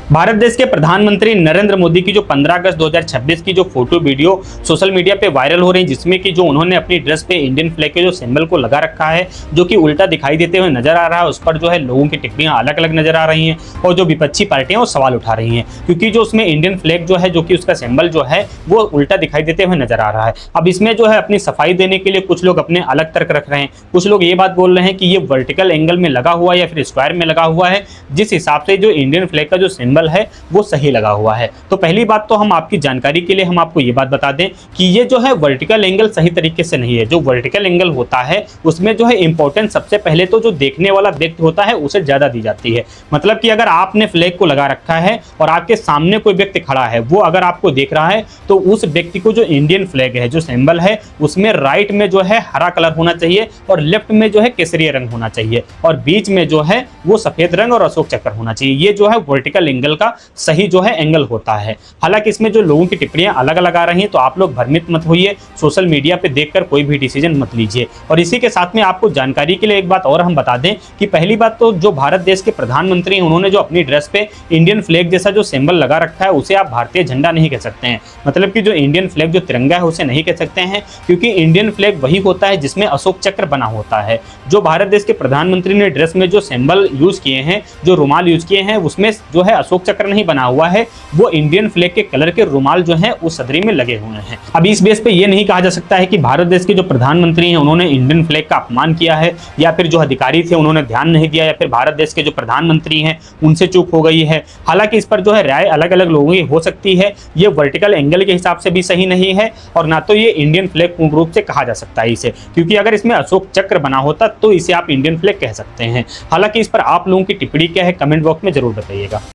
भारत देश के प्रधानमंत्री नरेंद्र मोदी की जो 15 अगस्त 2026 की जो फोटो वीडियो सोशल मीडिया पे वायरल हो रही है, जिसमें कि जो उन्होंने अपनी ड्रेस पे इंडियन फ्लैग के जो सिंबल को लगा रखा है, जो कि उल्टा दिखाई देते हुए नजर आ रहा है, उस पर जो है लोगों की टिप्पणियां अलग अलग नजर आ रही हैं और जो विपक्षी पार्टियां वो सवाल उठा रही हैं, क्योंकि जो उसमें इंडियन फ्लैग जो है, जो कि उसका सिंबल जो है वो उल्टा दिखाई देते हुए नजर आ रहा है। अब इसमें जो है अपनी सफाई देने के लिए कुछ लोग अपने अलग तर्क रख रहे हैं। कुछ लोग ये बात बोल रहे हैं कि ये वर्टिकल एंगल में लगा हुआ है या फिर स्क्वायर में लगा हुआ है, जिस हिसाब से जो इंडियन फ्लैग का जो सिंबल है वो सही लगा हुआ है। तो पहली बात तो हम आपकी जानकारी के लिए हम आपको ये बात बता दें कि ये जो है वर्टिकल एंगल सही तरीके से नहीं है। जो वर्टिकल एंगल होता है उसमें जो है इंपॉर्टेंस सबसे पहले तो जो देखने वाला व्यक्ति होता है उसे ज्यादा दी जाती है। मतलब कि अगर आपने फ्लैग को लगा रखा है और आपके सामने कोई व्यक्ति खड़ा है, वो अगर आपको देख रहा है तो उस व्यक्ति को जो इंडियन फ्लैग है, जो सिंबल है, उसमें राइट में जो है हरा कलर होना चाहिए और लेफ्ट में जो है केसरिया रंग होना चाहिए और बीच में जो है वो सफेद रंग और अशोक चक्र होना चाहिए। ये जो है वर्टिकल एंगल का सही जो है एंगल होता है। हालांकि इसमें जो लोगों की टिप्पणियां अलग अलग आ रही हैं, तो आप लोग भ्रमित मत होइए, सोशल मीडिया पे देखकर कोई भी डिसीजन मत लीजिए। और इसी के साथ में आपको जानकारी के लिए एक बात और हम बता दें कि पहली बात तो जो भारत देश के प्रधानमंत्री हैं, उन्होंने जो अपनी ड्रेस पे इंडियन फ्लैग जैसा जो सिंबल लगा रखा है, उसे आप भारतीय झंडा नहीं कह सकते हैं। मतलब कि जो इंडियन फ्लैग जो तिरंगा है उसे नहीं कह सकते हैं, क्योंकि इंडियन फ्लैग वही होता है जिसमें अशोक चक्र बना होता है। जो भारत देश के प्रधानमंत्री ने ड्रेस में जो सिंबल यूज किए हैं, जो रुमाल यूज किए हैं, उसमें जो है अशोक चक्र नहीं बना हुआ है, वो इंडियन फ्लैग के कलर के रुमाल जो हैं उस सदरी में लगे हुए हैं। अब इस बेस पे ये नहीं कहा जा सकता है कि भारत देश के जो प्रधानमंत्री हैं उन्होंने इंडियन फ्लैग का अपमान किया है, या फिर जो अधिकारी थे उन्होंने ध्यान नहीं दिया, या फिर भारत देश के जो प्रधानमंत्री हैं उनसे चूक हो गई है। हालांकि इस पर जो है राय अलग अलग लोगों की हो सकती है। ये वर्टिकल एंगल के हिसाब से भी सही नहीं है और ना तो ये इंडियन फ्लैग पूर्ण रूप से कहा जा सकता है इसे, क्योंकि अगर इसमें अशोक चक्र बना होता तो इसे आप इंडियन फ्लैग कह सकते हैं। हालांकि इस पर आप लोगों की टिप्पणी क्या है, कमेंट बॉक्स में जरूर बताइएगा।